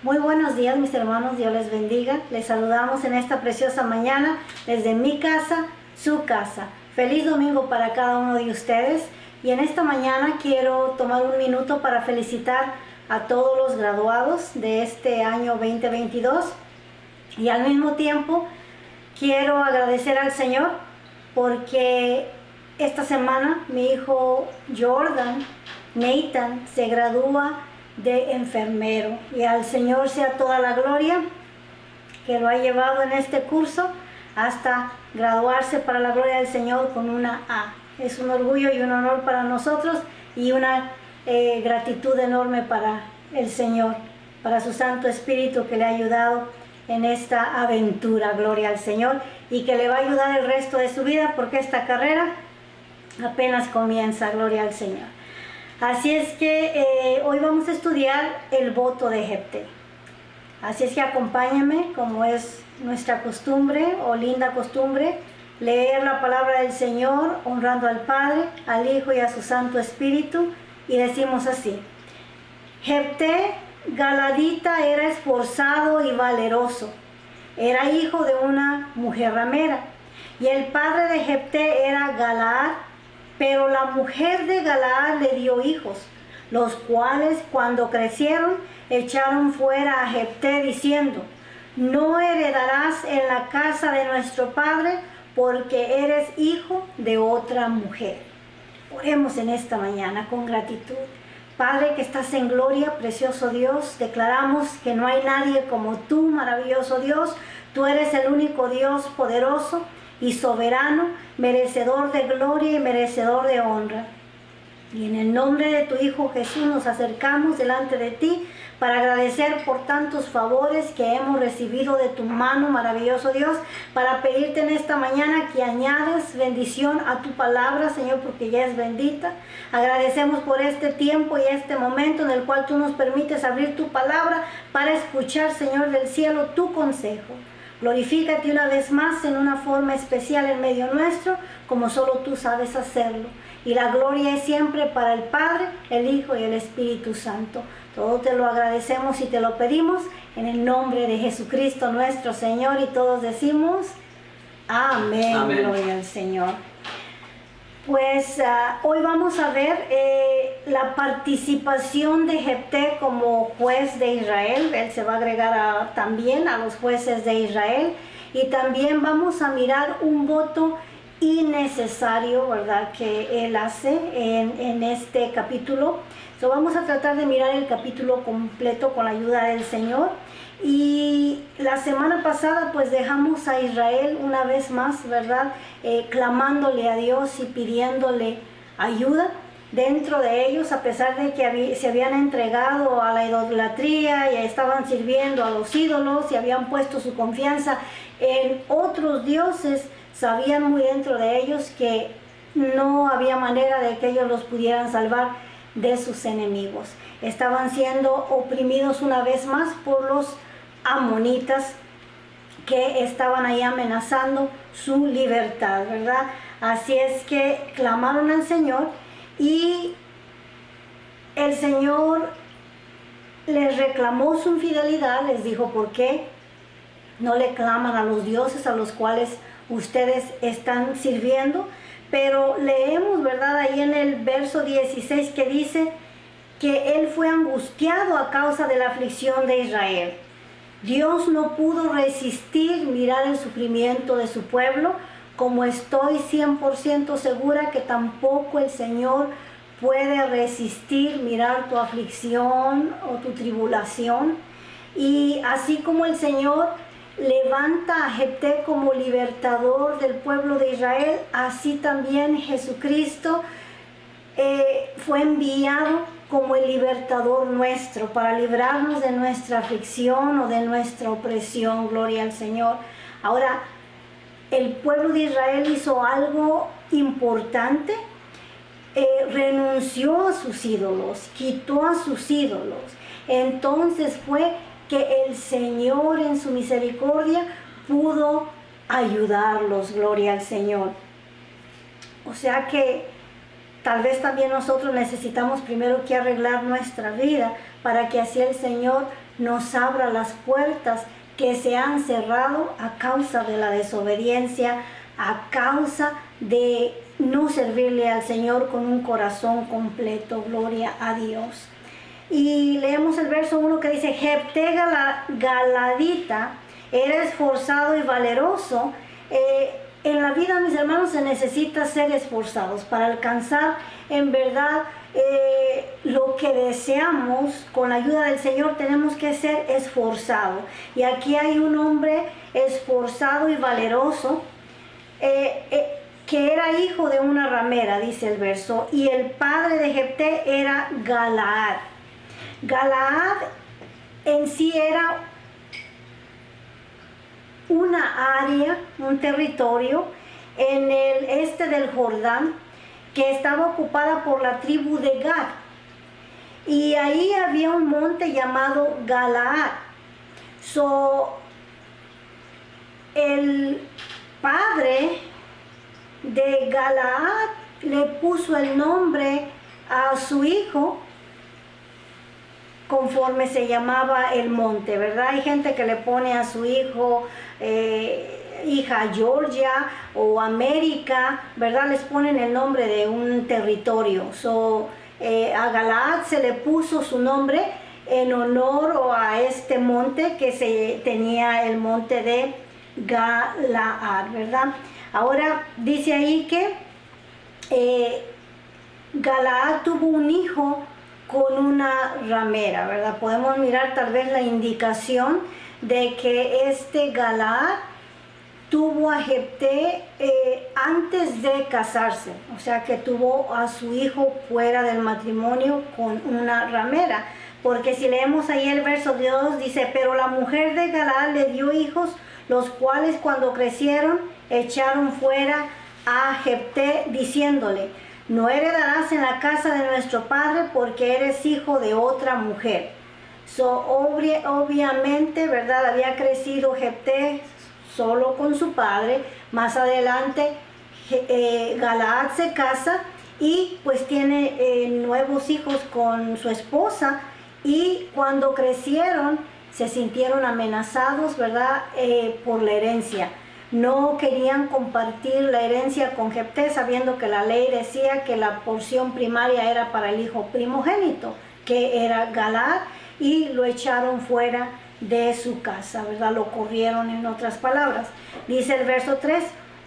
Muy buenos días, mis hermanos, Dios les bendiga. Les saludamos en esta preciosa mañana desde mi casa, su casa. Feliz domingo para cada uno de ustedes. Y en esta mañana quiero tomar un minuto para felicitar a todos los graduados de este año 2022. Y al mismo tiempo quiero agradecer al Señor porque esta semana mi hijo Jordan, Nathan, se gradúa de enfermero. Y al Señor sea toda la gloria que lo ha llevado en este curso hasta graduarse para la gloria del Señor con una A. Es un orgullo y un honor para nosotros y una gratitud enorme para el Señor, para su Santo Espíritu que le ha ayudado en esta aventura, gloria al Señor, y que le va a ayudar el resto de su vida porque esta carrera apenas comienza, gloria al Señor. Así es que hoy vamos a estudiar el voto de Jefté. Así es que acompáñame, como es nuestra costumbre o linda costumbre, leer la palabra del Señor honrando al Padre, al Hijo y a su Santo Espíritu, y decimos así: Jefté Galadita era esforzado y valeroso, era hijo de una mujer ramera, y el padre de Jefté era Galaad, pero la mujer de Galaad le dio hijos, los cuales cuando crecieron echaron fuera a Jefté diciendo: no heredarás en la casa de nuestro padre, porque eres hijo de otra mujer. Oremos en esta mañana con gratitud. Padre que estás en gloria, precioso Dios, declaramos que no hay nadie como tú, maravilloso Dios. Tú eres el único Dios poderoso y soberano, merecedor de gloria y merecedor de honra. Y en el nombre de tu Hijo Jesús nos acercamos delante de ti para agradecer por tantos favores que hemos recibido de tu mano, maravilloso Dios, para pedirte en esta mañana que añadas bendición a tu palabra, Señor, porque ya es bendita. Agradecemos por este tiempo y este momento en el cual tú nos permites abrir tu palabra para escuchar, Señor del cielo, tu consejo. Glorifícate una vez más en una forma especial en medio nuestro, como solo tú sabes hacerlo. Y la gloria es siempre para el Padre, el Hijo y el Espíritu Santo. Todo te lo agradecemos y te lo pedimos en el nombre de Jesucristo nuestro Señor. Y todos decimos amén. Amén. Gloria al Señor. Pues hoy vamos a ver la participación de Jefté como juez de Israel. Él se va a agregar también a los jueces de Israel. Y también vamos a mirar un voto innecesario, ¿verdad?, que él hace en este capítulo. Vamos a tratar de mirar el capítulo completo con la ayuda del Señor. Y la semana pasada pues dejamos a Israel una vez más, ¿verdad?, clamándole a Dios y pidiéndole ayuda dentro de ellos, a pesar de que se habían entregado a la idolatría y estaban sirviendo a los ídolos y habían puesto su confianza en otros dioses. Sabían muy dentro de ellos que no había manera de que ellos los pudieran salvar de sus enemigos. Estaban siendo oprimidos una vez más por los amonitas que estaban ahí amenazando su libertad, ¿verdad? Así es que clamaron al Señor y el Señor les reclamó su infidelidad, les dijo: ¿por qué no le claman a los dioses a los cuales ustedes están sirviendo? Pero leemos, ¿verdad?, ahí en el verso 16 que dice que él fue angustiado a causa de la aflicción de Israel. Dios no pudo resistir mirar el sufrimiento de su pueblo, como estoy 100% segura que tampoco el Señor puede resistir mirar tu aflicción o tu tribulación. Y así como el Señor levanta a Jefté como libertador del pueblo de Israel, así también Jesucristo fue enviado como el libertador nuestro para librarnos de nuestra aflicción o de nuestra opresión. Gloria al Señor. Ahora, el pueblo de Israel hizo algo importante. Renunció a sus ídolos, quitó a sus ídolos. Entonces fue que el Señor en su misericordia pudo ayudarlos, gloria al Señor. O sea que tal vez también nosotros necesitamos primero que arreglar nuestra vida para que así el Señor nos abra las puertas que se han cerrado a causa de la desobediencia, a causa de no servirle al Señor con un corazón completo. Gloria a Dios. Y leemos el verso 1 que dice: Jefté Galadita era esforzado y valeroso. En la vida, mis hermanos, se necesita ser esforzados para alcanzar en verdad lo que deseamos. Con la ayuda del Señor tenemos que ser esforzados. Y aquí hay un hombre esforzado y valeroso, que era hijo de una ramera, dice el verso, y el padre de Jefté era Galaad. Galaad en sí era una área, un territorio en el este del Jordán, que estaba ocupada por la tribu de Gad. Y ahí había un monte llamado Galaad. El padre de Galaad le puso el nombre a su hijo conforme se llamaba el monte, ¿verdad? Hay gente que le pone a su hijo hija Georgia o América, ¿verdad? Les ponen el nombre de un territorio. A Galaad se le puso su nombre en honor a este monte que se tenía, el monte de Galaad, ¿verdad? Ahora dice ahí que Galaad tuvo un hijo con una ramera, ¿verdad? Podemos mirar tal vez la indicación de que este Galaad tuvo a Jefté antes de casarse, o sea que tuvo a su hijo fuera del matrimonio con una ramera, porque si leemos ahí el verso 2 dice: pero la mujer de Galaad le dio hijos, los cuales cuando crecieron echaron fuera a Jefté, diciéndole: no heredarás en la casa de nuestro padre porque eres hijo de otra mujer. Obviamente, ¿verdad? Había crecido Jefté solo con su padre. Más adelante Galaad se casa y pues tiene nuevos hijos con su esposa, y cuando crecieron se sintieron amenazados, ¿verdad? Por la herencia. No querían compartir la herencia con Jefté, sabiendo que la ley decía que la porción primaria era para el hijo primogénito, que era Galaad, y lo echaron fuera de su casa, ¿verdad? Lo corrieron, en otras palabras. Dice el verso 3: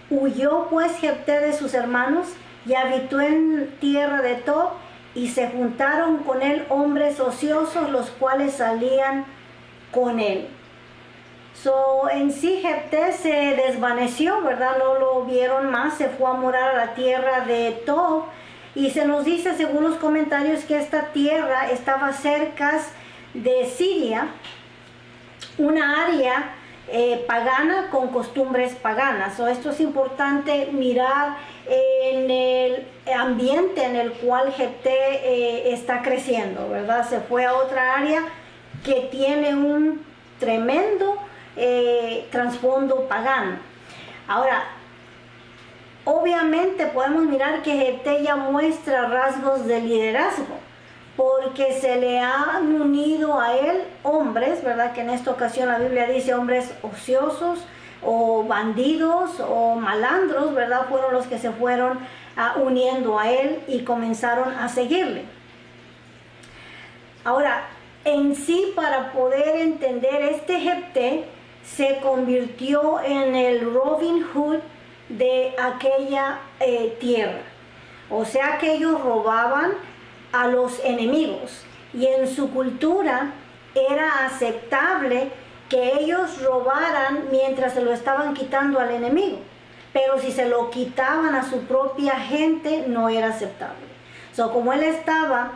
huyó pues Jefté de sus hermanos y habitó en tierra de Tob, y se juntaron con él hombres ociosos, los cuales salían con él. En sí Jefté se desvaneció, ¿verdad? No lo vieron más, se fue a morar a la tierra de Tob, y se nos dice, según los comentarios, que esta tierra estaba cerca de Siria, una área pagana con costumbres paganas. Esto es importante mirar en el ambiente en el cual Jefté está creciendo, ¿verdad? Se fue a otra área que tiene un tremendo trasfondo pagano. Ahora, obviamente podemos mirar que Jefté ya muestra rasgos de liderazgo, porque se le han unido a él hombres, ¿verdad? Que en esta ocasión la Biblia dice hombres ociosos o bandidos o malandros, ¿verdad? Fueron los que se fueron uniendo a él y comenzaron a seguirle. Ahora, en sí, para poder entender, este Jefté se convirtió en el Robin Hood de aquella tierra. O sea que ellos robaban a los enemigos, y en su cultura era aceptable que ellos robaran mientras se lo estaban quitando al enemigo, pero si se lo quitaban a su propia gente no era aceptable. Como él estaba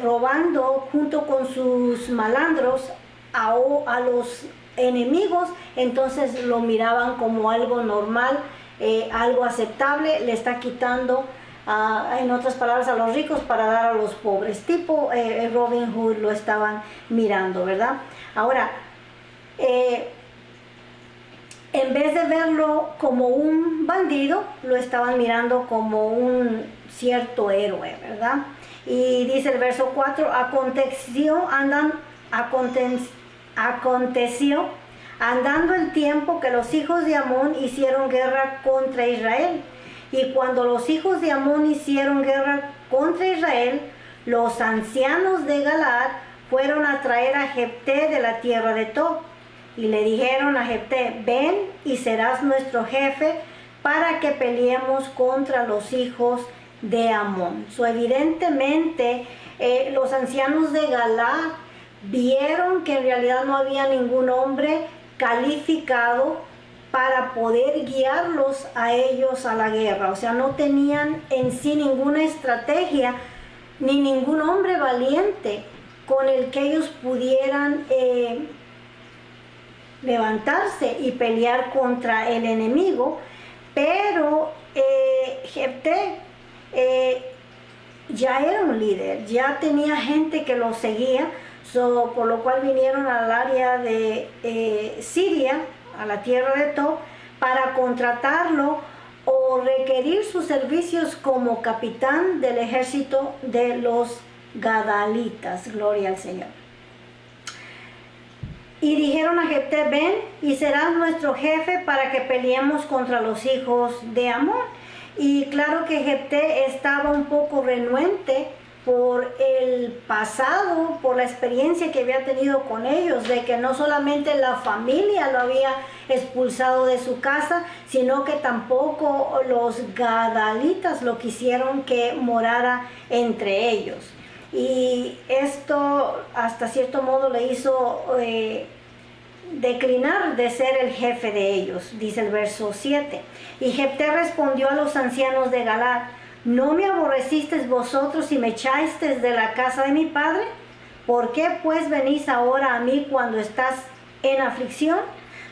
robando junto con sus malandros a los enemigos, entonces lo miraban como algo normal, algo aceptable. Le está quitando, en otras palabras, a los ricos para dar a los pobres. Tipo Robin Hood lo estaban mirando, ¿verdad? Ahora, en vez de verlo como un bandido, lo estaban mirando como un cierto héroe, ¿verdad? Y dice el verso 4: aconteció aconteció, andando el tiempo, que los hijos de Amón hicieron guerra contra Israel. Y cuando los hijos de Amón hicieron guerra contra Israel, los ancianos de Galaad fueron a traer a Jefté de la tierra de Tob. Y le dijeron a Jefté: ven y serás nuestro jefe para que peleemos contra los hijos de Amón. Evidentemente, los ancianos de Galaad vieron que en realidad no había ningún hombre calificado para poder guiarlos a ellos a la guerra. O sea, no tenían en sí ninguna estrategia ni ningún hombre valiente con el que ellos pudieran levantarse y pelear contra el enemigo. Pero Jefté ya era un líder, ya tenía gente que lo seguía, por lo cual vinieron al área de Siria, a la tierra de Tob, para contratarlo o requerir sus servicios como capitán del ejército de los Gadalitas. Gloria al Señor. Y dijeron a Jefté: ven y serás nuestro jefe para que peleemos contra los hijos de Amón. Y claro que Jefté estaba un poco renuente por el pasado, por la experiencia que había tenido con ellos, de que no solamente la familia lo había expulsado de su casa, sino que tampoco los gadalitas lo quisieron que morara entre ellos. Y esto hasta cierto modo le hizo declinar de ser el jefe de ellos, dice el verso 7. Y Jefté respondió a los ancianos de Galaad: ¿no me aborrecisteis vosotros y me echasteis de la casa de mi padre? ¿Por qué pues venís ahora a mí cuando estás en aflicción?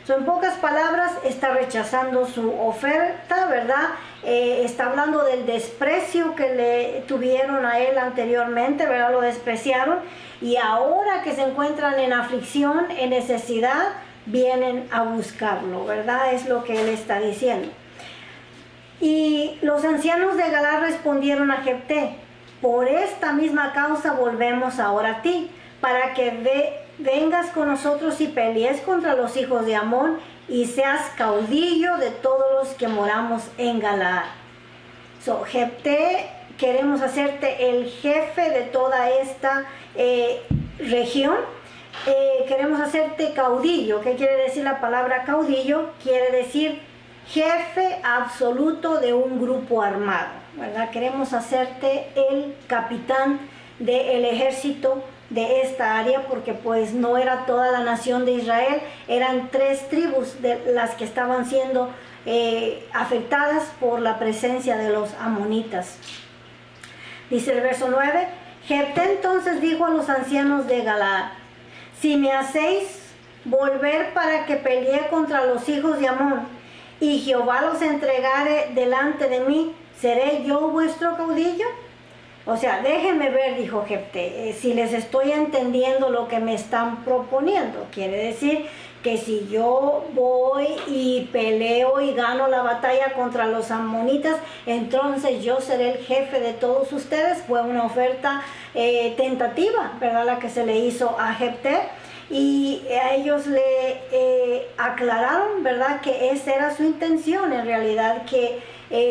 En pocas palabras, está rechazando su oferta, ¿verdad? Está hablando del desprecio que le tuvieron a él anteriormente, ¿verdad? Lo despreciaron, y ahora que se encuentran en aflicción, en necesidad, vienen a buscarlo, ¿verdad? Es lo que él está diciendo. Y los ancianos de Galaad respondieron a Jefté: por esta misma causa volvemos ahora a ti, para que vengas con nosotros y pelees contra los hijos de Amón y seas caudillo de todos los que moramos en Galaad. Jefté, queremos hacerte el jefe de toda esta región. Queremos hacerte caudillo. ¿Qué quiere decir la palabra caudillo? Quiere decir jefe absoluto de un grupo armado, ¿verdad? Queremos hacerte el capitán del ejército de esta área, porque pues no era toda la nación de Israel, eran 3 tribus de las que estaban siendo afectadas por la presencia de los amonitas. Dice el verso 9: Jefté entonces dijo a los ancianos de Galaad: si me hacéis volver para que pelee contra los hijos de Amón, y Jehová los entregare delante de mí, ¿seré yo vuestro caudillo? O sea, déjenme ver, dijo Jefté, si les estoy entendiendo lo que me están proponiendo. Quiere decir que si yo voy y peleo y gano la batalla contra los amonitas, entonces yo seré el jefe de todos ustedes. Fue una oferta tentativa, ¿verdad?, la que se le hizo a Jefté. Y a ellos le aclararon, ¿verdad?, que esa era su intención, en realidad que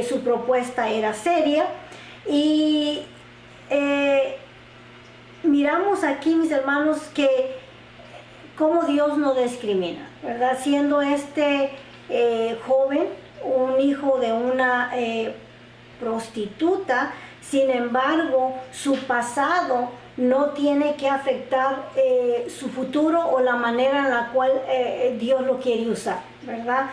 su propuesta era seria. Y miramos aquí, mis hermanos, que cómo Dios no discrimina, ¿verdad? Siendo este joven un hijo de una prostituta, sin embargo, su pasado no tiene que afectar su futuro o la manera en la cual Dios lo quiere usar, ¿verdad?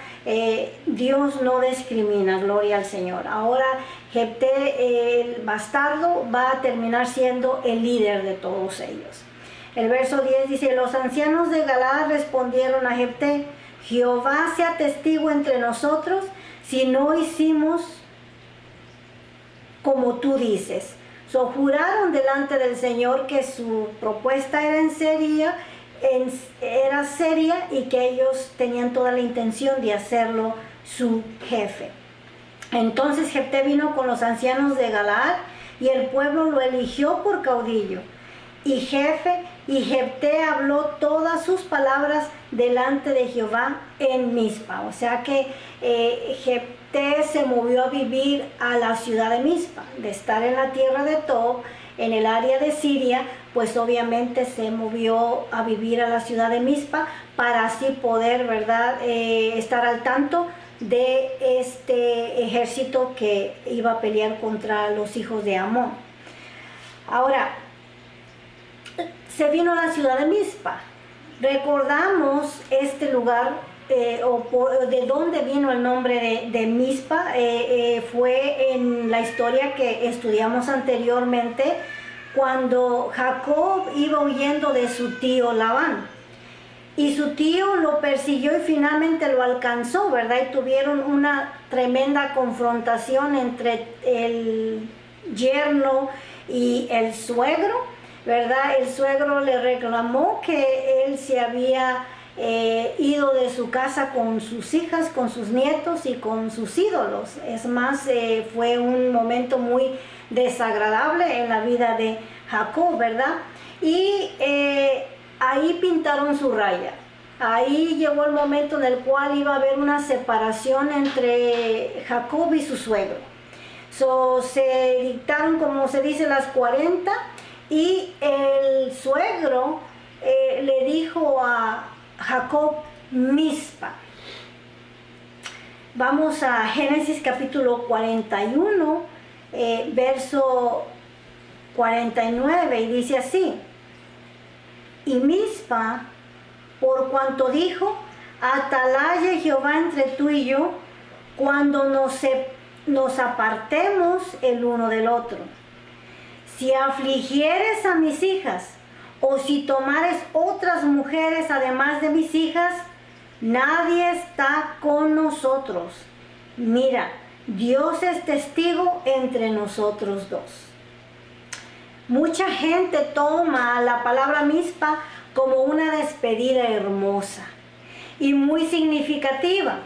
Dios no discrimina, gloria al Señor. Ahora Jefté, el bastardo, va a terminar siendo el líder de todos ellos. El verso 10 dice: los ancianos de Galaad respondieron a Jefté: Jehová sea testigo entre nosotros si no hicimos como tú dices. Juraron delante del Señor que su propuesta era seria y que ellos tenían toda la intención de hacerlo su jefe. Entonces Jefté vino con los ancianos de Galaad y el pueblo lo eligió por caudillo. y jefe, y Jefté habló todas sus palabras delante de Jehová en Mizpa. O sea que Jefté se movió a vivir a la ciudad de Mizpa, de estar en la tierra de Tob, en el área de Siria, pues obviamente se movió a vivir a la ciudad de Mizpa para así poder, ¿verdad?, estar al tanto de este ejército que iba a pelear contra los hijos de Amón. Ahora, se vino a la ciudad de Mizpa. Recordamos este lugar, de dónde vino el nombre de Mizpa. Fue en la historia que estudiamos anteriormente, cuando Jacob iba huyendo de su tío Labán. Y su tío lo persiguió y finalmente lo alcanzó, ¿verdad? Y tuvieron una tremenda confrontación entre el yerno y el suegro, ¿verdad? El suegro le reclamó que él se había ido de su casa con sus hijas, con sus nietos y con sus ídolos. Es más, fue un momento muy desagradable en la vida de Jacob, ¿verdad? Y ahí pintaron su raya. Ahí llegó el momento en el cual iba a haber una separación entre Jacob y su suegro. Se dictaron, como se dice, las 40, y el suegro le dijo a Jacob Mizpa. Vamos a Génesis capítulo 41, verso 49, y dice así: y Mizpa, por cuanto dijo, atalaye Jehová entre tú y yo, cuando nos apartemos el uno del otro. Si afligieres a mis hijas, o si tomares otras mujeres además de mis hijas, nadie está con nosotros. Mira, Dios es testigo entre nosotros dos. Mucha gente toma la palabra Mizpa como una despedida hermosa y muy significativa.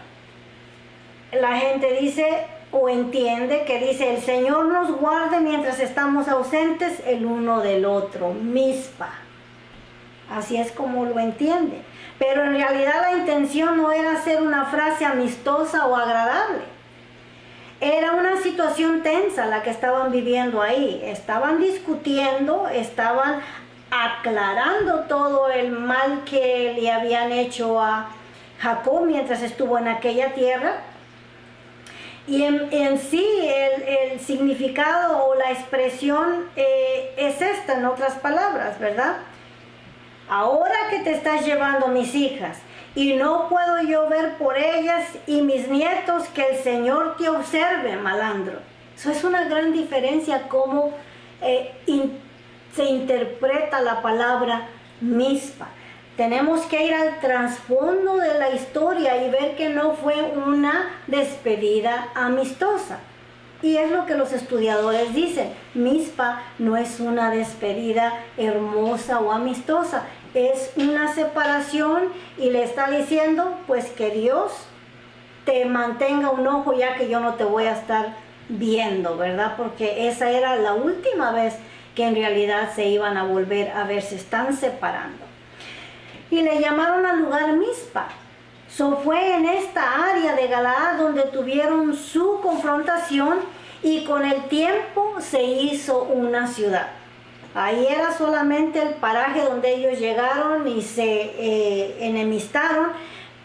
La gente dice o entiende que dice: el Señor nos guarde mientras estamos ausentes el uno del otro. Mizpa. Así es como lo entiende. Pero en realidad la intención no era hacer una frase amistosa o agradable. Era una situación tensa la que estaban viviendo ahí. Estaban discutiendo, estaban aclarando todo el mal que le habían hecho a Jacob mientras estuvo en aquella tierra. Y en sí el significado o la expresión es esta, en otras palabras, ¿verdad? Ahora que te estás llevando mis hijas, y no puedo yo ver por ellas y mis nietos, que el Señor te observe, malandro. Eso es una gran diferencia cómo se interpreta la palabra Mizpa. Tenemos que ir al trasfondo de la historia y ver que no fue una despedida amistosa. Y es lo que los estudiadores dicen: Mizpa no es una despedida hermosa o amistosa, es una separación, y le está diciendo pues que Dios te mantenga un ojo, ya que yo no te voy a estar viendo, ¿verdad? Porque esa era la última vez que en realidad se iban a volver a ver, se están separando. Y le llamaron al lugar Mizpa. Fue en esta área de Galaad donde tuvieron su confrontación, y con el tiempo se hizo una ciudad. Ahí era solamente el paraje donde ellos llegaron y se enemistaron,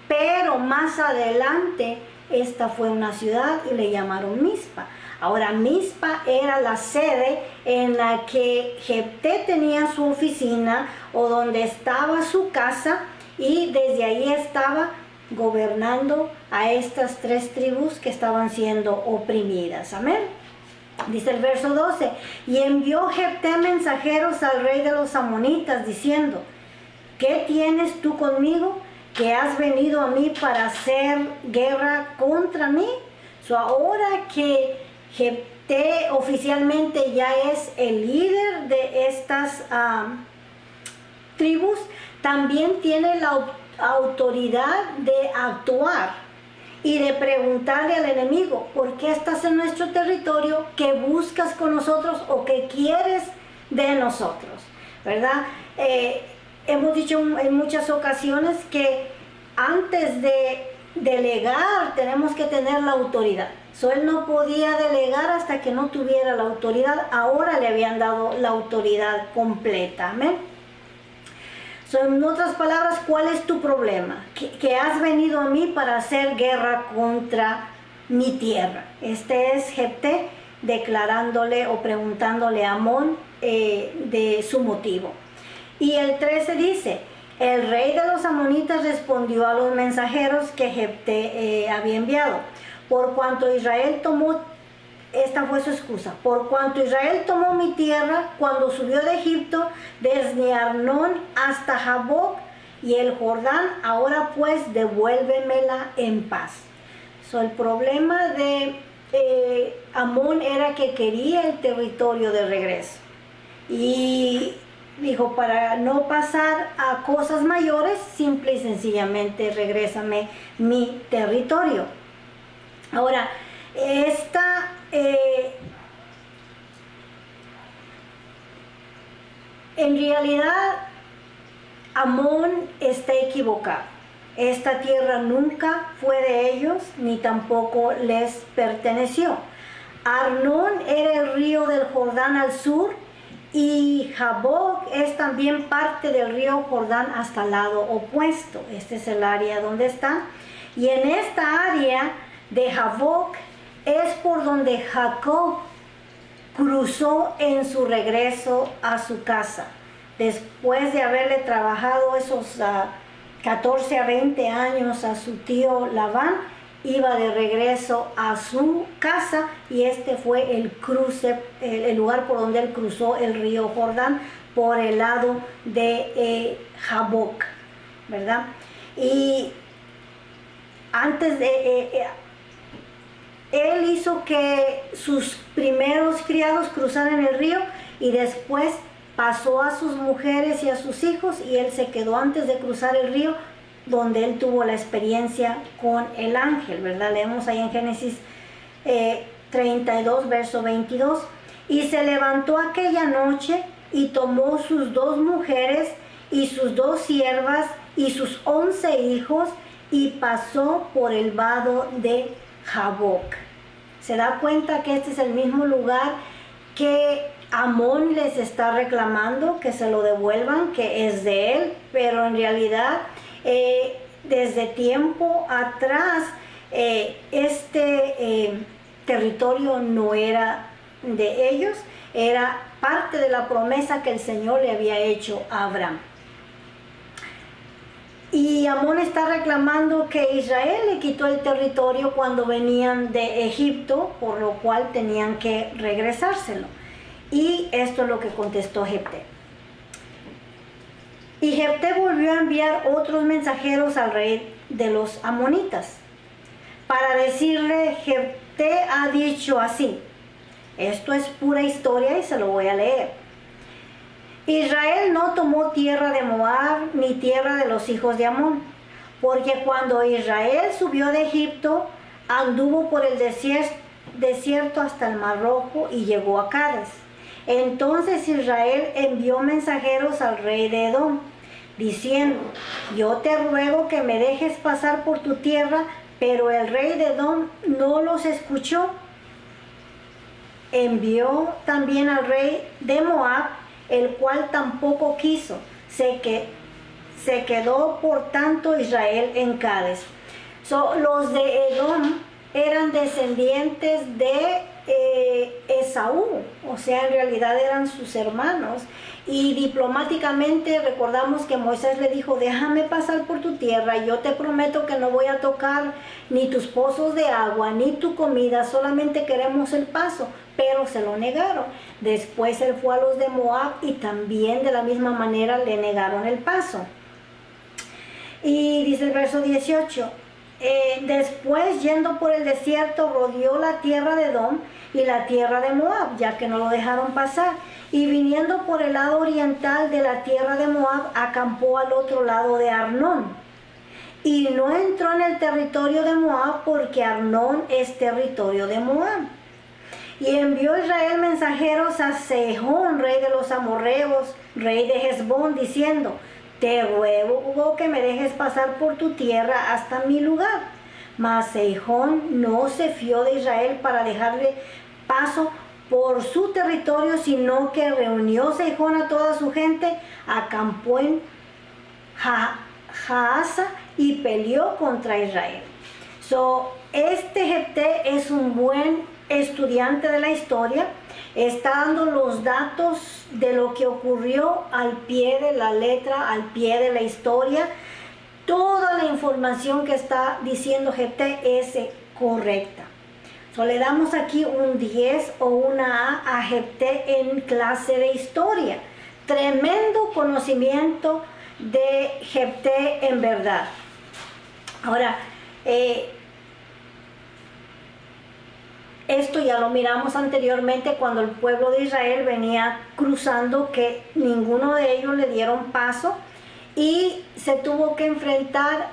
pero más adelante esta fue una ciudad y le llamaron Mizpa. Ahora, Mizpa era la sede en la que Jefté tenía su oficina, o donde estaba su casa, y desde ahí estaba gobernando a estas 3 tribus que estaban siendo oprimidas. Amén. Dice el verso 12: y envió Jefté mensajeros al rey de los amonitas, diciendo: ¿qué tienes tú conmigo, que has venido a mí para hacer guerra contra mí? Ahora que Jefté oficialmente ya es el líder de estas tribus, también tiene la autoridad de actuar y de preguntarle al enemigo: ¿por qué estás en nuestro territorio? ¿Qué buscas con nosotros o qué quieres de nosotros? ¿verdad? Hemos dicho en muchas ocasiones que antes de delegar tenemos que tener la autoridad. Él no podía delegar hasta que no tuviera la autoridad. Ahora le habían dado la autoridad completa. Amén. En otras palabras, ¿cuál es tu problema? Que has venido a mí para hacer guerra contra mi tierra. Este es Jefté declarándole o preguntándole a Amón de su motivo. Y el 13 dice: el rey de los amonitas respondió a los mensajeros que Jefté había enviado. Por cuanto Israel tomó, esta fue su excusa, por cuanto Israel tomó mi tierra cuando subió de Egipto, desde Arnón hasta Jaboc y el Jordán, ahora pues devuélvemela en paz. El problema de Amón era que quería el territorio de regreso. Y dijo, para no pasar a cosas mayores, simple y sencillamente regrésame mi territorio. Ahora, en realidad, Amón está equivocado. Esta tierra nunca fue de ellos, ni tampoco les perteneció. Arnón era el río del Jordán al sur, y Jaboc es también parte del río Jordán hasta el lado opuesto. Este es el área donde está. Y en esta área de Jaboc es por donde Jacob cruzó en su regreso a su casa. Después de haberle trabajado esos 14 a 20 años a su tío Labán, iba de regreso a su casa, y este fue el cruce, el lugar por donde él cruzó el río Jordán, por el lado de Jaboc, ¿verdad? Y antes de él hizo que sus primeros criados cruzaran el río, y después pasó a sus mujeres y a sus hijos, y él se quedó antes de cruzar el río, donde él tuvo la experiencia con el ángel, ¿verdad? Leemos ahí en Génesis 32, verso 22. Y se levantó aquella noche y tomó sus 2 mujeres y sus 2 siervas y sus 11 hijos, y pasó por el vado de Jaboc. Se da cuenta que este es el mismo lugar que Amón les está reclamando que se lo devuelvan, que es de él, pero en realidad desde tiempo atrás territorio no era de ellos, era parte de la promesa que el Señor le había hecho a Abraham. Y Amón está reclamando que Israel le quitó el territorio cuando venían de Egipto, por lo cual tenían que regresárselo. Y esto es lo que contestó Jefté. Y Jefté volvió a enviar otros mensajeros al rey de los amonitas para decirle: Jefté ha dicho así. Esto es pura historia y se lo voy a leer. Israel no tomó tierra de Moab ni tierra de los hijos de Amón, porque cuando Israel subió de Egipto, anduvo por el desierto hasta el Mar Rojo y llegó a Cades. Entonces Israel envió mensajeros al rey de Edom, diciendo: yo te ruego que me dejes pasar por tu tierra, pero el rey de Edom no los escuchó. Envió también al rey de Moab, el cual tampoco quiso. Se quedó por tanto Israel en Cades. Los de Edom eran descendientes de Esaú, o sea, en realidad eran sus hermanos. Y diplomáticamente recordamos que Moisés le dijo: déjame pasar por tu tierra, yo te prometo que no voy a tocar ni tus pozos de agua, ni tu comida, solamente queremos el paso. Pero se lo negaron. Después él fue a los de Moab y también de la misma manera le negaron el paso. Y dice el verso 18, después, yendo por el desierto, rodeó la tierra de Edom y la tierra de Moab, ya que no lo dejaron pasar. Y viniendo por el lado oriental de la tierra de Moab, acampó al otro lado de Arnón. Y no entró en el territorio de Moab, porque Arnón es territorio de Moab. Y envió Israel mensajeros a Sejón, rey de los amorreos, rey de Hesbón, diciendo: te ruego que me dejes pasar por tu tierra hasta mi lugar. Mas Sejón no se fió de Israel para dejarle paso por su territorio, sino que reunió Sejón a toda su gente, acampó en Jaasa y peleó contra Israel. Este Jefté es un buen estudiante de la historia, está dando los datos de lo que ocurrió al pie de la letra, al pie de la historia. Toda la información que está diciendo Jefté es correcta. Le damos aquí un 10 o una A Jefté en clase de historia. Tremendo conocimiento de Jefté en verdad. Ahora, esto ya lo miramos anteriormente cuando el pueblo de Israel venía cruzando, que ninguno de ellos le dieron paso y se tuvo que enfrentar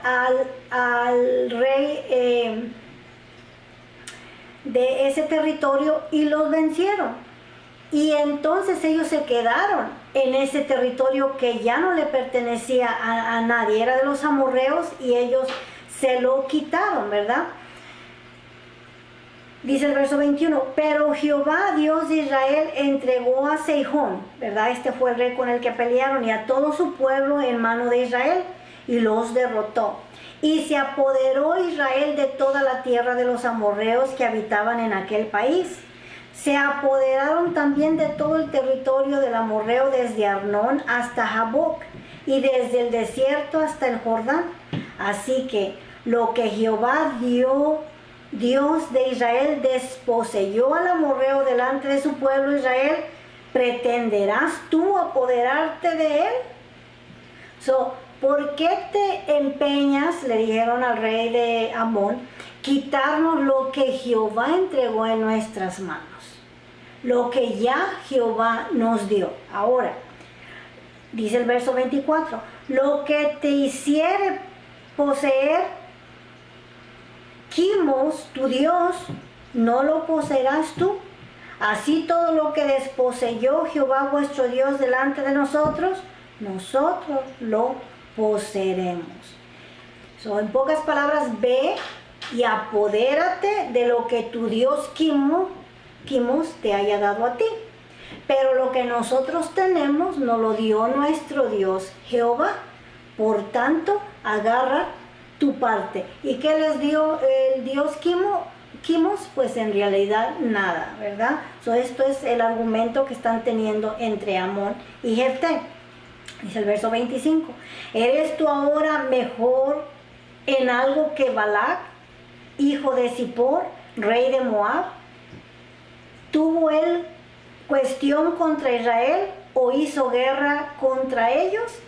al rey de ese territorio y los vencieron. Y entonces ellos se quedaron en ese territorio que ya no le pertenecía a nadie, era de los amorreos, y ellos se lo quitaron, ¿verdad? Dice el verso 21, pero Jehová, Dios de Israel, entregó a Sejón, ¿verdad? Este fue el rey con el que pelearon, y a todo su pueblo en mano de Israel, y los derrotó. Y se apoderó Israel de toda la tierra de los amorreos que habitaban en aquel país. Se apoderaron también de todo el territorio del amorreo desde Arnón hasta Jaboc, y desde el desierto hasta el Jordán. Así que lo que Jehová Dios de Israel desposeyó al amorreo delante de su pueblo Israel, ¿pretenderás tú apoderarte de él? ¿Por qué te empeñas, le dijeron al rey de Amón, quitarnos lo que Jehová entregó en nuestras manos? Lo que ya Jehová nos dio. Ahora, dice el verso 24, lo que te hiciere poseer Quimos, tu Dios, ¿no lo poseerás tú? Así todo lo que desposeyó Jehová vuestro Dios delante de nosotros, nosotros lo poseeremos. En pocas palabras, ve y apodérate de lo que tu Dios Quimos te haya dado a ti. Pero lo que nosotros tenemos nos lo dio nuestro Dios Jehová. Por tanto, agarra tu parte. ¿Y qué les dio el Dios Quimos? Pues en realidad nada, ¿verdad? Esto es el argumento que están teniendo entre Amón y Jefté. Dice el verso 25, ¿eres tú ahora mejor en algo que Balac, hijo de Zippor, rey de Moab? ¿Tuvo él cuestión contra Israel o hizo guerra contra ellos?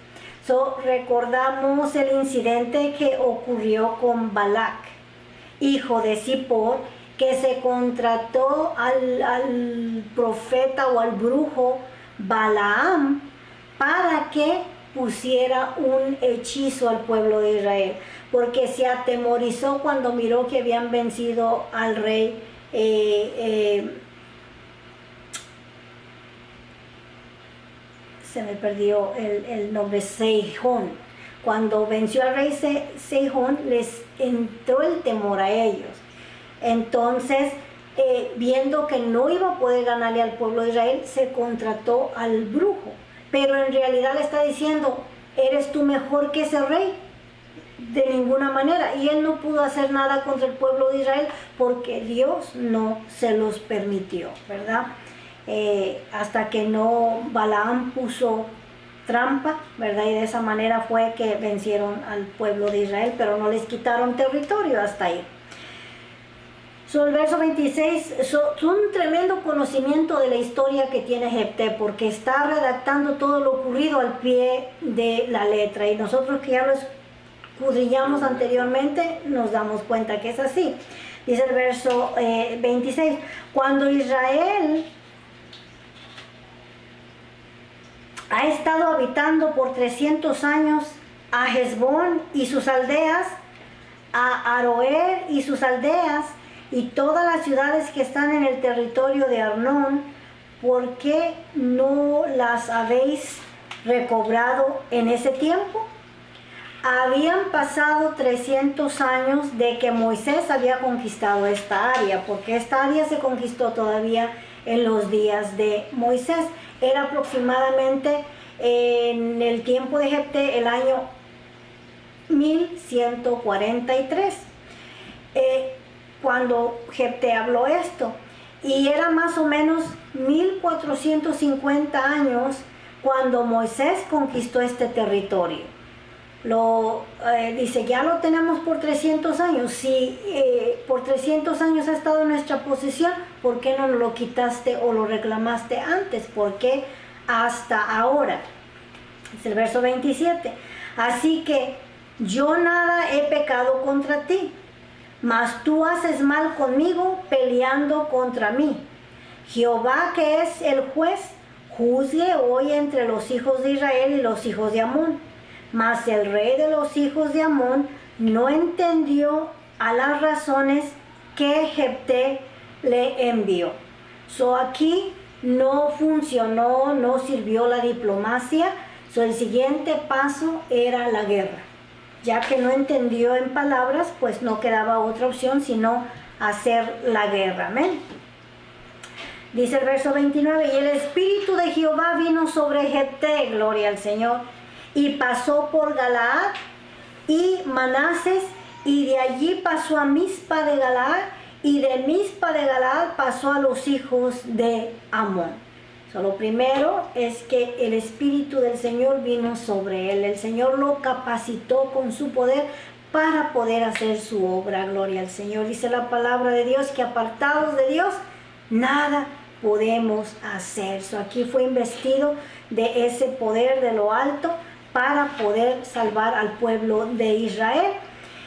Recordamos el incidente que ocurrió con Balac, hijo de Zippor, que se contrató al profeta o al brujo Balaam para que pusiera un hechizo al pueblo de Israel, porque se atemorizó cuando miró que habían vencido al rey se me perdió el nombre, Sejón. Cuando venció al rey Sejón, les entró el temor a ellos. Entonces, viendo que no iba a poder ganarle al pueblo de Israel, se contrató al brujo. Pero en realidad le está diciendo, ¿eres tú mejor que ese rey? De ninguna manera. Y él no pudo hacer nada contra el pueblo de Israel porque Dios no se los permitió, ¿verdad? Hasta que no Balaam puso trampa, ¿verdad? Y de esa manera fue que vencieron al pueblo de Israel, pero no les quitaron territorio hasta ahí. El verso 26 es un tremendo conocimiento de la historia que tiene Jefté, porque está redactando todo lo ocurrido al pie de la letra, y nosotros que ya lo escudriñamos anteriormente nos damos cuenta que es así. Dice el verso 26, cuando Israel ha estado habitando por 300 años a Hesbón y sus aldeas, a Aroer y sus aldeas, y todas las ciudades que están en el territorio de Arnón, ¿por qué no las habéis recobrado en ese tiempo? Habían pasado 300 años de que Moisés había conquistado esta área, porque esta área se conquistó todavía en los días de Moisés. Era aproximadamente en el tiempo de Jefté, el año 1143, cuando Jefté habló esto. Y era más o menos 1450 años cuando Moisés conquistó este territorio. Dice, ya lo tenemos por 300 años. Si por 300 años ha estado en nuestra posesión, ¿por qué no lo quitaste o lo reclamaste antes? ¿Por qué hasta ahora? Es el verso 27. Así que yo nada he pecado contra ti, mas tú haces mal conmigo peleando contra mí. Jehová, que es el juez, juzgue hoy entre los hijos de Israel y los hijos de Amón. Mas el rey de los hijos de Amón no entendió a las razones que Jefté le envió. Aquí no funcionó, no sirvió la diplomacia. El siguiente paso era la guerra. Ya que no entendió en palabras, pues no quedaba otra opción sino hacer la guerra. Amén. Dice el verso 29, y el espíritu de Jehová vino sobre Jefté, gloria al Señor, y pasó por Galaad y Manases, y de allí pasó a Mizpa de Galaad, y de Mizpa de Galaad pasó a los hijos de Amón. Lo primero es que el Espíritu del Señor vino sobre él. El Señor lo capacitó con su poder para poder hacer su obra. Gloria al Señor. Dice la palabra de Dios que apartados de Dios, nada podemos hacer. Aquí fue investido de ese poder de lo alto para poder salvar al pueblo de Israel.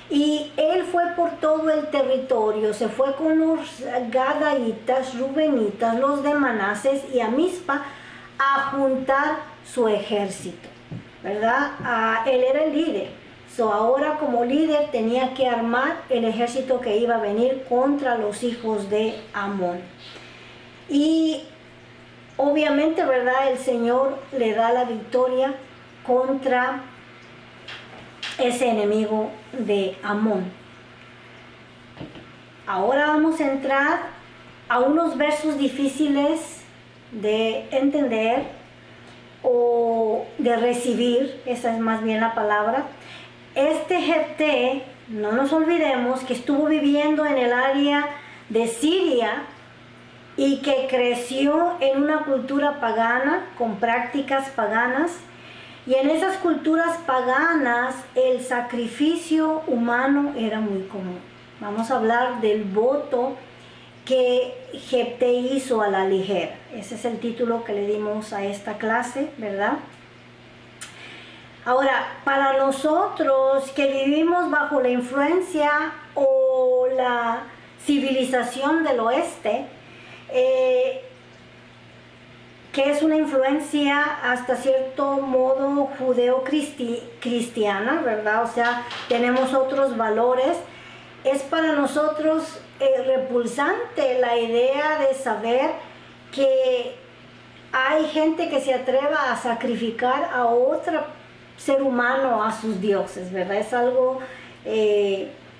Y él fue por todo el territorio, se fue con los gadaitas, rubenitas, los de Manases y a Mizpa a juntar su ejército, ¿verdad? Él era el líder, ahora como líder tenía que armar el ejército que iba a venir contra los hijos de Amón. Y obviamente, ¿verdad? El Señor le da la victoria contra ese enemigo de Amón. Ahora vamos a entrar a unos versos difíciles de entender o de recibir, esa es más bien la palabra. Este Jefté, no nos olvidemos que estuvo viviendo en el área de Siria y que creció en una cultura pagana, con prácticas paganas. Y en esas culturas paganas el sacrificio humano era muy común. Vamos a hablar del voto que Jefté hizo a la ligera. Ese es el título que le dimos a esta clase, ¿verdad? Ahora, para nosotros que vivimos bajo la influencia o la civilización del oeste, que es una influencia hasta cierto modo judeo-cristiana, ¿verdad? O sea, tenemos otros valores. Es para nosotros repulsante la idea de saber que hay gente que se atreva a sacrificar a otro ser humano, a sus dioses, ¿verdad? Es algo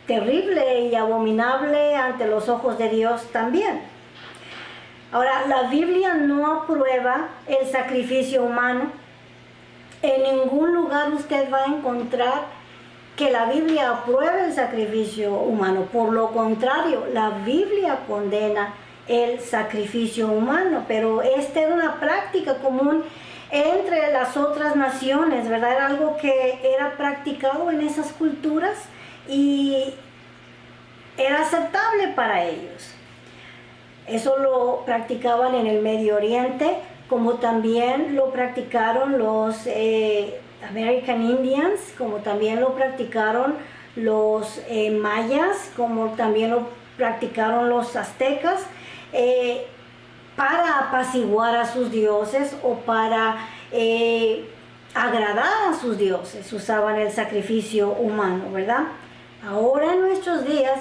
terrible y abominable ante los ojos de Dios también. Ahora, la Biblia no aprueba el sacrificio humano. En ningún lugar usted va a encontrar que la Biblia apruebe el sacrificio humano. Por lo contrario, la Biblia condena el sacrificio humano, pero esta era una práctica común entre las otras naciones, ¿verdad? Era algo que era practicado en esas culturas y era aceptable para ellos. Eso lo practicaban en el Medio Oriente, como también lo practicaron los American Indians, como también lo practicaron los mayas, como también lo practicaron los aztecas, para apaciguar a sus dioses o para agradar a sus dioses. Usaban el sacrificio humano, ¿verdad? Ahora en nuestros días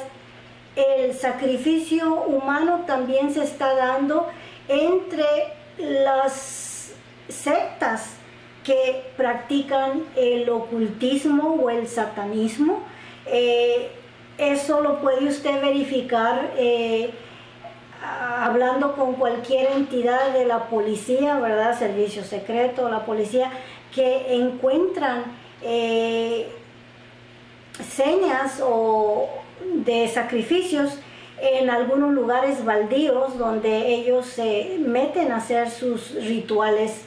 el sacrificio humano también se está dando entre las sectas que practican el ocultismo o el satanismo. Eso lo puede usted verificar hablando con cualquier entidad de la policía, ¿verdad? Servicio secreto, la policía, que encuentran señas de sacrificios en algunos lugares baldíos donde ellos se meten a hacer sus rituales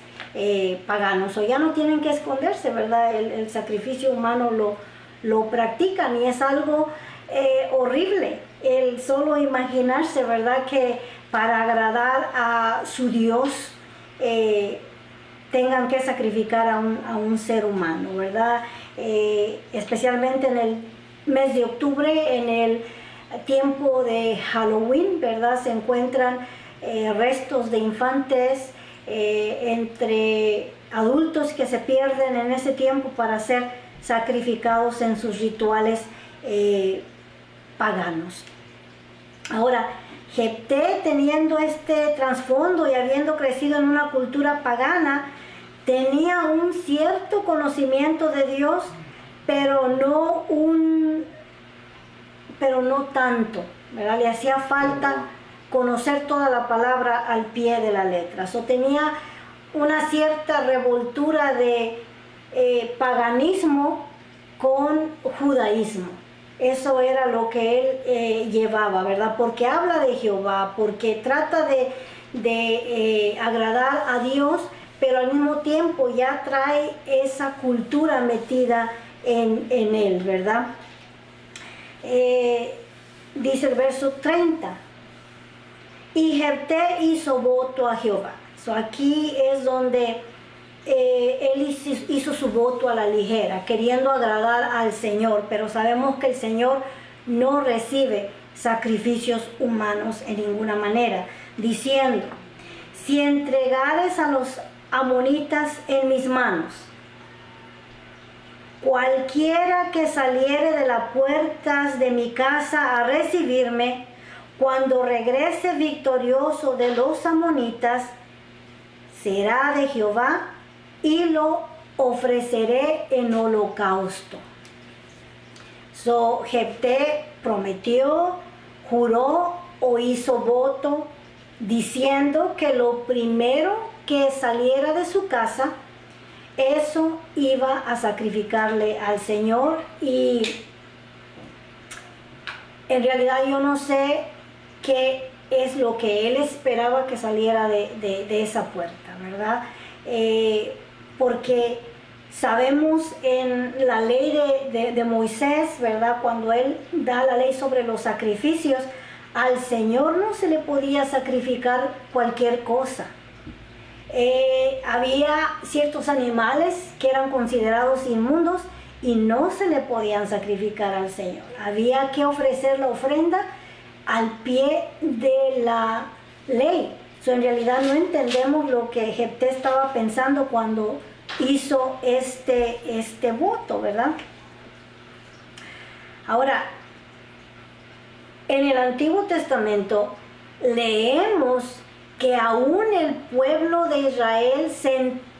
paganos, o ya no tienen que esconderse, ¿verdad? El sacrificio humano lo practican, y es algo horrible el solo imaginarse, ¿verdad? Que para agradar a su Dios tengan que sacrificar a un ser humano, ¿verdad? Especialmente en el mes de octubre, en el tiempo de Halloween, ¿verdad? Se encuentran restos de infantes entre adultos que se pierden en ese tiempo para ser sacrificados en sus rituales paganos. Ahora, Jefté, teniendo este trasfondo y habiendo crecido en una cultura pagana, tenía un cierto conocimiento de Dios, pero no tanto, ¿verdad? Le hacía falta conocer toda la palabra al pie de la letra. So, tenía una cierta revoltura de paganismo con judaísmo. Eso era lo que él llevaba, ¿verdad? Porque habla de Jehová, porque trata de agradar a Dios, pero al mismo tiempo ya trae esa cultura metida en él, ¿verdad? Dice el verso 30, y Jefté hizo voto a Jehová. So, aquí es donde él hizo su voto a la ligera, queriendo agradar al Señor, pero sabemos que el Señor no recibe sacrificios humanos en ninguna manera, diciendo: si entregares a los amonitas en mis manos, cualquiera que saliere de las puertas de mi casa a recibirme, cuando regrese victorioso de los amonitas, será de Jehová, y lo ofreceré en holocausto. So, Jefté prometió, juró o hizo voto, diciendo que lo primero que saliera de su casa, eso iba a sacrificarle al Señor. Y en realidad yo no sé qué es lo que él esperaba que saliera de esa puerta, ¿verdad? Porque sabemos en la ley de Moisés, ¿verdad? Cuando él da la ley sobre los sacrificios, al Señor no se le podía sacrificar cualquier cosa. Había ciertos animales que eran considerados inmundos y no se le podían sacrificar al Señor. Había que ofrecer la ofrenda al pie de la ley. So, en realidad no entendemos lo que Jefté estaba pensando cuando hizo este voto, ¿verdad? Ahora, en el Antiguo Testamento leemos que aún el pueblo de Israel,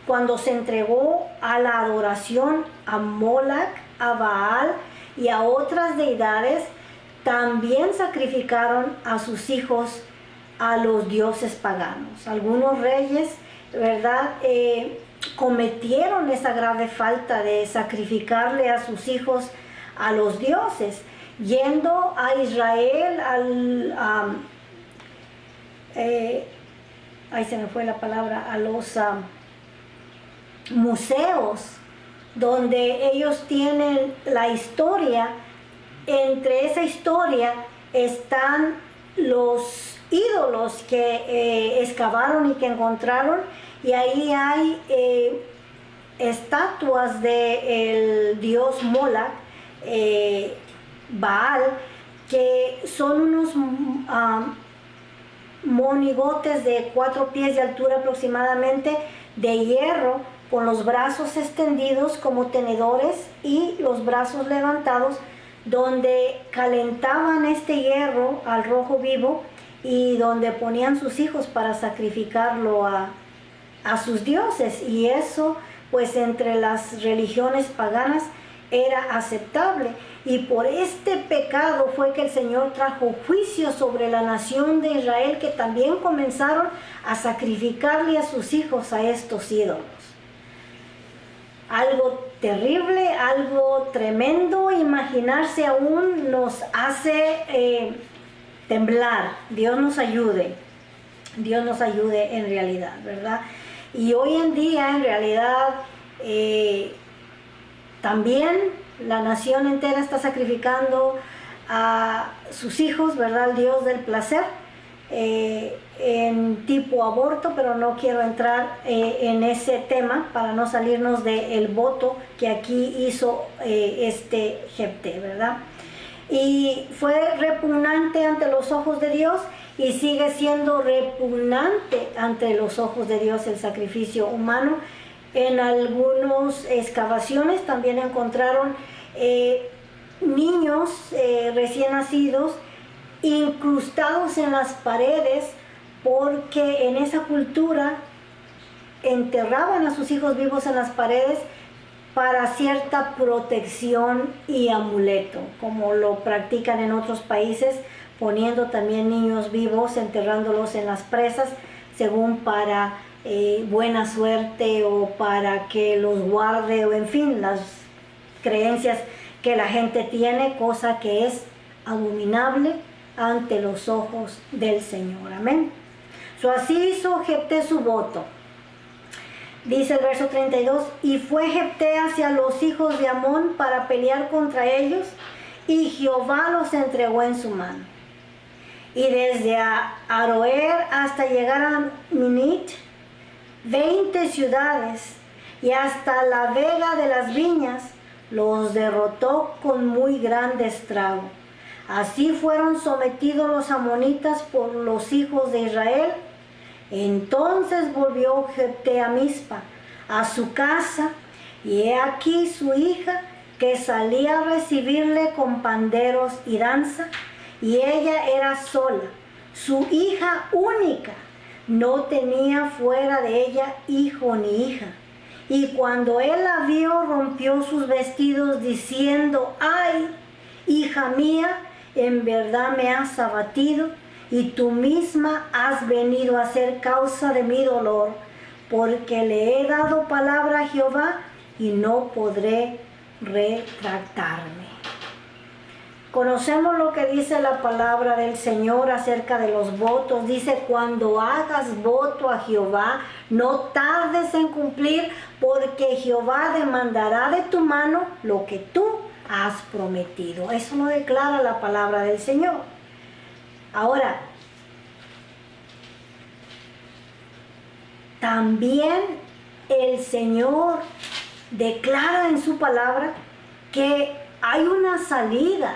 cuando se entregó a la adoración a Moloch, a Baal y a otras deidades, también sacrificaron a sus hijos a los dioses paganos. Algunos reyes, ¿verdad?, cometieron esa grave falta de sacrificarle a sus hijos a los dioses, yendo a Israel ahí se me fue la palabra, a los museos donde ellos tienen la historia. Entre esa historia están los ídolos que excavaron y que encontraron, y ahí hay estatuas del dios Moloch, Baal, que son unos monigotes de 4 pies de altura aproximadamente, de hierro, con los brazos extendidos como tenedores y los brazos levantados donde calentaban este hierro al rojo vivo y donde ponían sus hijos para sacrificarlo a sus dioses, y eso pues entre las religiones paganas era aceptable, y por este pecado fue que el Señor trajo juicio sobre la nación de Israel, que también comenzaron a sacrificarle a sus hijos a estos ídolos. Algo terrible, algo tremendo, imaginarse aún nos hace temblar. Dios nos ayude en realidad, ¿verdad? Y hoy en día en realidad también la nación entera está sacrificando a sus hijos, ¿verdad? Al Dios del placer, en tipo aborto, pero no quiero entrar en ese tema para no salirnos del voto que aquí hizo este Jefté, ¿verdad? Y fue repugnante ante los ojos de Dios, y sigue siendo repugnante ante los ojos de Dios el sacrificio humano. En algunas excavaciones también encontraron niños recién nacidos incrustados en las paredes, porque en esa cultura enterraban a sus hijos vivos en las paredes para cierta protección y amuleto, como lo practican en otros países, poniendo también niños vivos, enterrándolos en las presas, según para buena suerte o para que los guarde, o en fin, las creencias que la gente tiene, cosa que es abominable ante los ojos del Señor. Amén. Así hizo Jefté su voto. Dice el verso 32, y fue Jefté hacia los hijos de Amón para pelear contra ellos, y Jehová los entregó en su mano. Y desde Aroer hasta llegar a Minit, 20 ciudades, y hasta la vega de las viñas, los derrotó con muy grande estrago. Así fueron sometidos los amonitas por los hijos de Israel. Entonces volvió Jefté a Mizpa, a su casa, y he aquí su hija, que salía a recibirle con panderos y danza, y ella era sola, su hija única, no tenía fuera de ella hijo ni hija. Y cuando él la vio, rompió sus vestidos diciendo, ay, hija mía, en verdad me has abatido, y tú misma has venido a ser causa de mi dolor, porque le he dado palabra a Jehová y no podré retractarme. Conocemos lo que dice la palabra del Señor acerca de los votos. Dice, cuando hagas voto a Jehová, no tardes en cumplir, porque Jehová demandará de tu mano lo que tú has prometido. Eso lo declara la palabra del Señor. Ahora, también el Señor declara en su palabra que hay una salida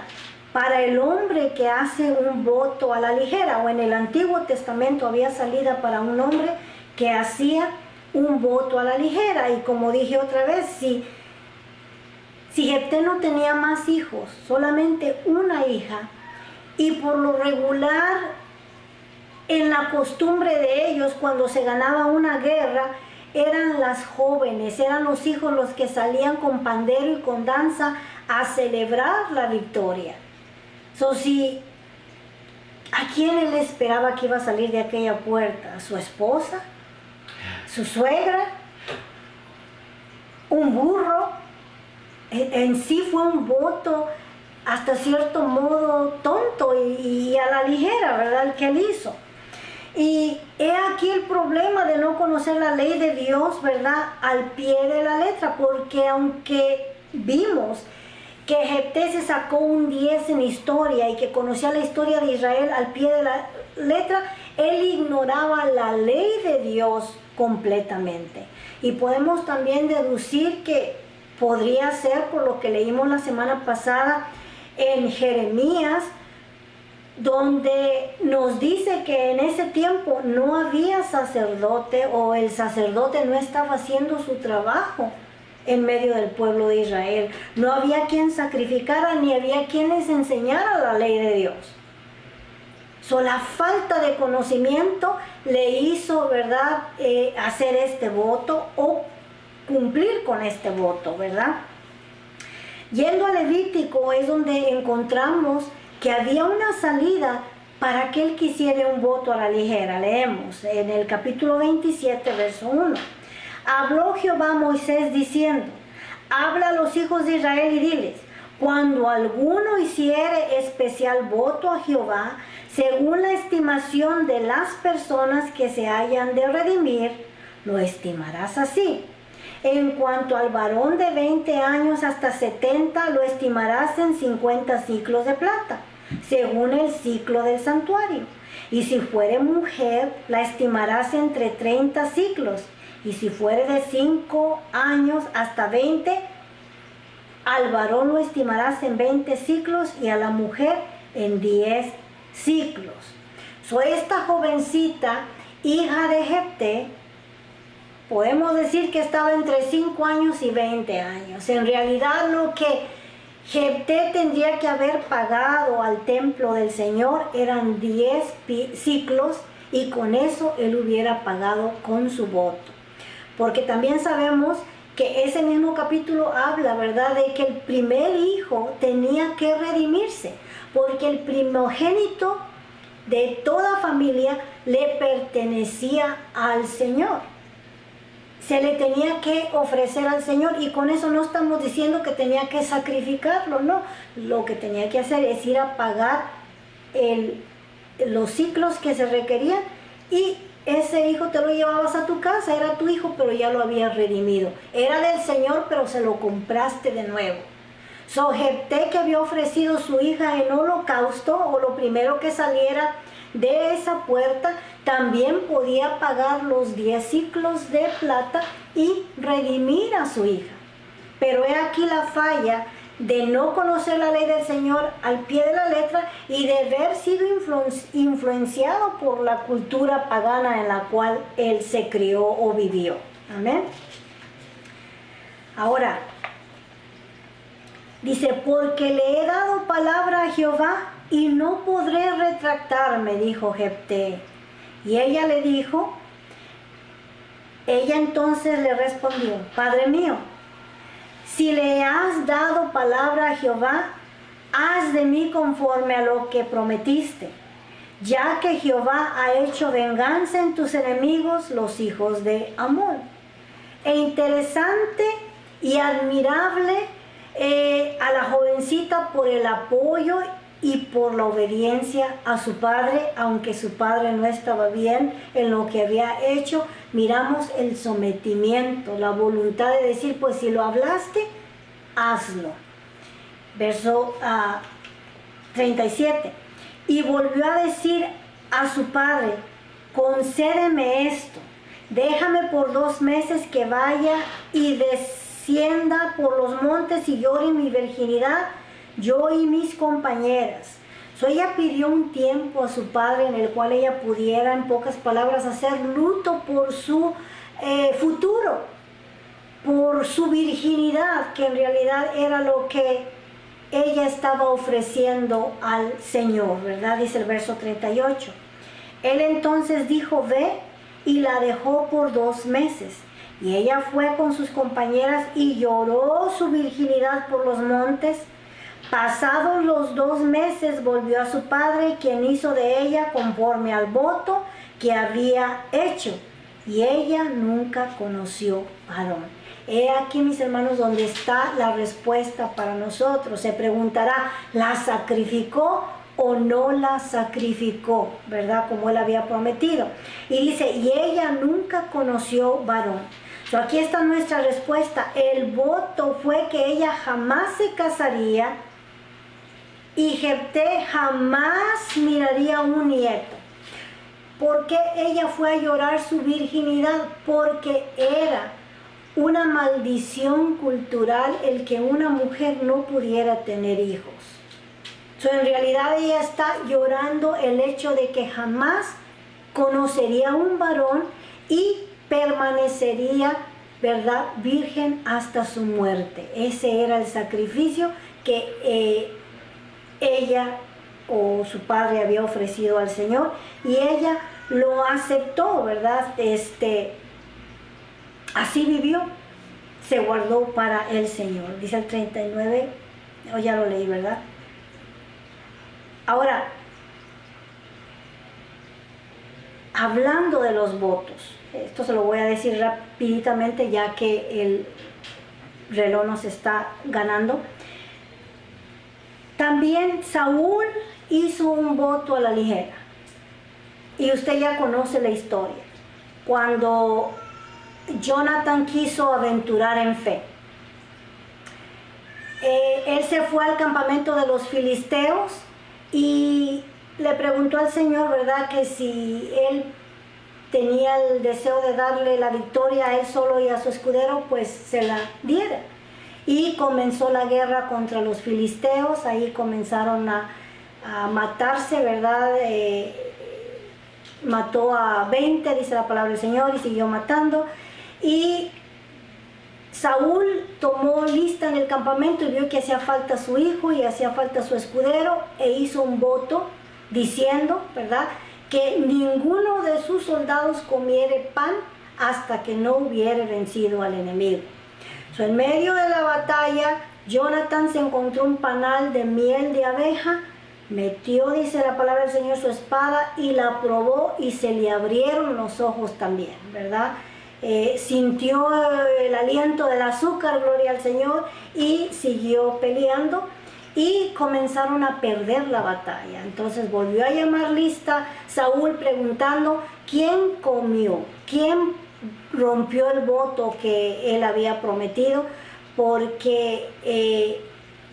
para el hombre que hace un voto a la ligera, o en el Antiguo Testamento había salida para un hombre que hacía un voto a la ligera. Y como dije otra vez, si Jefté no tenía más hijos, solamente una hija, y por lo regular en la costumbre de ellos, cuando se ganaba una guerra, eran las jóvenes, eran los hijos los que salían con pandero y con danza a celebrar la victoria. ¿A quién él esperaba que iba a salir de aquella puerta? ¿A su esposa? ¿Su suegra? ¿Un burro? En sí fue un voto hasta cierto modo tonto y a la ligera, ¿verdad?, el que él hizo. Y he aquí el problema de no conocer la ley de Dios, ¿verdad?, al pie de la letra, porque aunque vimos que Jefté se sacó un 10 en historia y que conocía la historia de Israel al pie de la letra, él ignoraba la ley de Dios completamente. Y podemos también deducir que podría ser por lo que leímos la semana pasada en Jeremías, donde nos dice que en ese tiempo no había sacerdote, o el sacerdote no estaba haciendo su trabajo en medio del pueblo de Israel. No había quien sacrificara ni había quien les enseñara la ley de Dios. La falta de conocimiento le hizo, ¿verdad?, hacer este voto o cumplir con este voto, ¿verdad? Yendo a Levítico es donde encontramos que había una salida para que él quisiera un voto a la ligera. Leemos en el capítulo 27, verso 1. Habló Jehová a Moisés diciendo: habla a los hijos de Israel y diles: cuando alguno hiciere especial voto a Jehová, según la estimación de las personas que se hayan de redimir, lo estimarás así. En cuanto al varón de 20 años hasta 70, lo estimarás en 50 ciclos de plata, según el ciclo del santuario. Y si fuere mujer, la estimarás entre 30 ciclos. Y si fuere de 5 años hasta 20, al varón lo estimarás en 20 ciclos y a la mujer en 10 ciclos. Esta jovencita, hija de Jefté, podemos decir que estaba entre 5 años y 20 años. En realidad lo que Jefté tendría que haber pagado al templo del Señor eran 10 ciclos, y con eso él hubiera pagado con su voto. Porque también sabemos que ese mismo capítulo habla, ¿verdad?, de que el primer hijo tenía que redimirse, porque el primogénito de toda familia le pertenecía al Señor. Se le tenía que ofrecer al Señor, y con eso no estamos diciendo que tenía que sacrificarlo, no. Lo que tenía que hacer es ir a pagar los ciclos que se requerían, y ese hijo te lo llevabas a tu casa, era tu hijo, pero ya lo habías redimido. Era del Señor, pero se lo compraste de nuevo. Jefté, que había ofrecido su hija en holocausto, o lo primero que saliera de esa puerta, también podía pagar los 10 ciclos de plata y redimir a su hija. Pero he aquí la falla de no conocer la ley del Señor al pie de la letra y de haber sido influenciado por la cultura pagana en la cual él se crió o vivió. Amén. Ahora, dice: porque le he dado palabra a Jehová y no podré retractarme, dijo Jefté. Y ella entonces le respondió: Padre mío, si le has dado palabra a Jehová, haz de mí conforme a lo que prometiste, ya que Jehová ha hecho venganza en tus enemigos, los hijos de Amón. E interesante y admirable a la jovencita por el apoyo y por la obediencia a su padre, aunque su padre no estaba bien en lo que había hecho. Miramos el sometimiento, la voluntad de decir: pues si lo hablaste, hazlo. Verso 37. Y volvió a decir a su padre: concédeme esto, déjame por 2 meses que vaya y descienda por los montes y llore mi virginidad, yo y mis compañeras. Ella pidió un tiempo a su padre en el cual ella pudiera, en pocas palabras, hacer luto por su futuro, por su virginidad, que en realidad era lo que ella estaba ofreciendo al Señor, ¿verdad? Dice el verso 38. Él entonces dijo: ve, y la dejó por 2 meses. Y ella fue con sus compañeras y lloró su virginidad por los montes. Pasados los 2 meses volvió a su padre, quien hizo de ella conforme al voto que había hecho, y ella nunca conoció varón. He aquí, mis hermanos, donde está la respuesta para nosotros. Se preguntará: ¿la sacrificó o no la sacrificó? ¿Verdad? Como él había prometido. Y dice: y ella nunca conoció varón. Aquí está nuestra respuesta. El voto fue que ella jamás se casaría, y Jefté jamás miraría un nieto. ¿Por qué ella fue a llorar su virginidad? Porque era una maldición cultural el que una mujer no pudiera tener hijos. En realidad ella está llorando el hecho de que jamás conocería un varón y permanecería ¿verdad?, virgen hasta su muerte. Ese era el sacrificio que ella o su padre había ofrecido al Señor, y ella lo aceptó, ¿verdad? Así vivió, se guardó para el Señor. Dice el 39, ya lo leí, ¿verdad? Ahora, hablando de los votos, esto se lo voy a decir rapiditamente ya que el reloj nos está ganando. También Saúl hizo un voto a la ligera, y usted ya conoce la historia. Cuando Jonathan quiso aventurar en fe, él se fue al campamento de los filisteos y le preguntó al Señor, ¿verdad?, que si él tenía el deseo de darle la victoria a él solo y a su escudero, pues se la diera. Y comenzó la guerra contra los filisteos. Ahí comenzaron a matarse, ¿verdad? Mató a 20, dice la palabra del Señor, y siguió matando. Y Saúl tomó lista en el campamento y vio que hacía falta su hijo y hacía falta su escudero, e hizo un voto diciendo, ¿verdad?, que ninguno de sus soldados comiere pan hasta que no hubiere vencido al enemigo. En medio de la batalla, Jonathan se encontró un panal de miel de abeja, metió, dice la palabra del Señor, su espada y la probó, y se le abrieron los ojos también, ¿verdad? Sintió el aliento del azúcar, gloria al Señor, y siguió peleando, y comenzaron a perder la batalla. Entonces volvió a llamar lista Saúl preguntando quién comió, quién rompió el voto que él había prometido, porque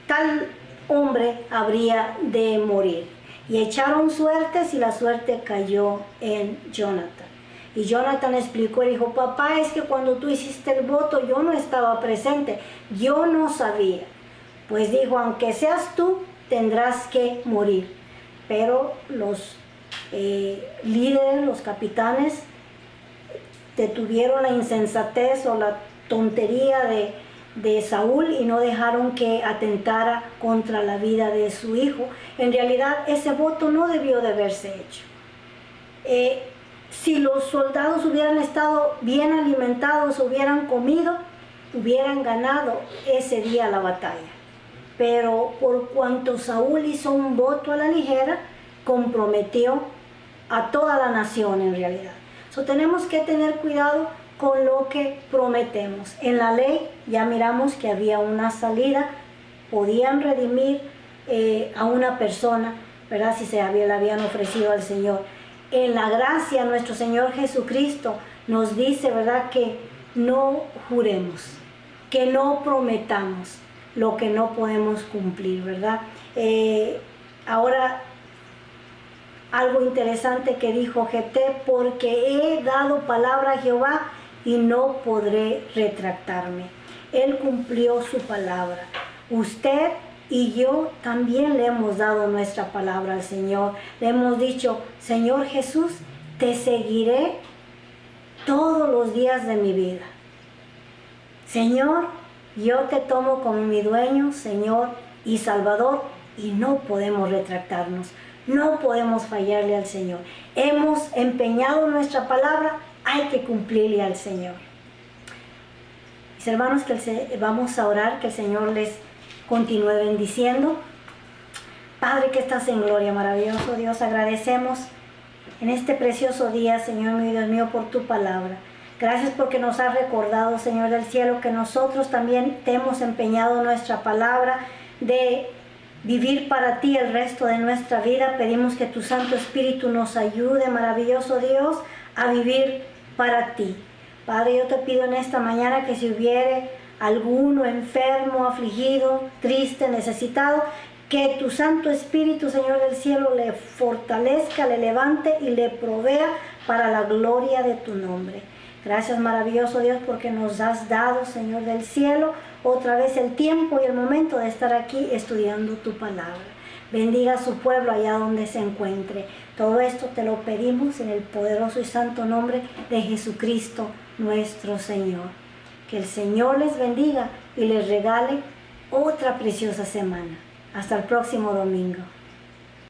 tal hombre habría de morir. Y echaron suertes y la suerte cayó en Jonathan. Y Jonathan explicó y dijo: papá, es que cuando tú hiciste el voto yo no estaba presente, yo no sabía. Pues dijo: aunque seas tú, tendrás que morir. Pero los líderes, los capitanes, detuvieron la insensatez o la tontería de Saúl y no dejaron que atentara contra la vida de su hijo. En realidad ese voto no debió de haberse hecho. Si los soldados hubieran estado bien alimentados, hubieran comido, hubieran ganado ese día la batalla. Pero por cuanto Saúl hizo un voto a la ligera, comprometió a toda la nación en realidad. Tenemos que tener cuidado con lo que prometemos. En la ley ya miramos que había una salida, podían redimir a una persona, ¿verdad?, si le habían ofrecido al Señor. En la gracia, nuestro Señor Jesucristo nos dice, ¿verdad?, que no juremos, que no prometamos lo que no podemos cumplir, ¿verdad? Ahora, algo interesante que dijo Jefté: porque he dado palabra a Jehová y no podré retractarme. Él cumplió su palabra. Usted y yo también le hemos dado nuestra palabra al Señor. Le hemos dicho: Señor Jesús, te seguiré todos los días de mi vida. Señor, yo te tomo como mi dueño, Señor y Salvador, y no podemos retractarnos. No podemos fallarle al Señor. Hemos empeñado nuestra palabra, hay que cumplirle al Señor. Mis hermanos, vamos a orar, que el Señor les continúe bendiciendo. Padre que estás en gloria, maravilloso Dios, agradecemos en este precioso día, Señor mío y Dios mío, por tu palabra. Gracias porque nos has recordado, Señor del cielo, que nosotros también te hemos empeñado nuestra palabra de vivir para ti el resto de nuestra vida. Pedimos que tu Santo Espíritu nos ayude, maravilloso Dios, a vivir para ti. Padre, yo te pido en esta mañana que si hubiere alguno enfermo, afligido, triste, necesitado, que tu Santo Espíritu, Señor del cielo, le fortalezca, le levante y le provea para la gloria de tu nombre. Gracias, maravilloso Dios, porque nos has dado, Señor del cielo, otra vez el tiempo y el momento de estar aquí estudiando tu palabra. Bendiga a su pueblo allá donde se encuentre. Todo esto te lo pedimos en el poderoso y santo nombre de Jesucristo, nuestro Señor. Que el Señor les bendiga y les regale otra preciosa semana. Hasta el próximo domingo.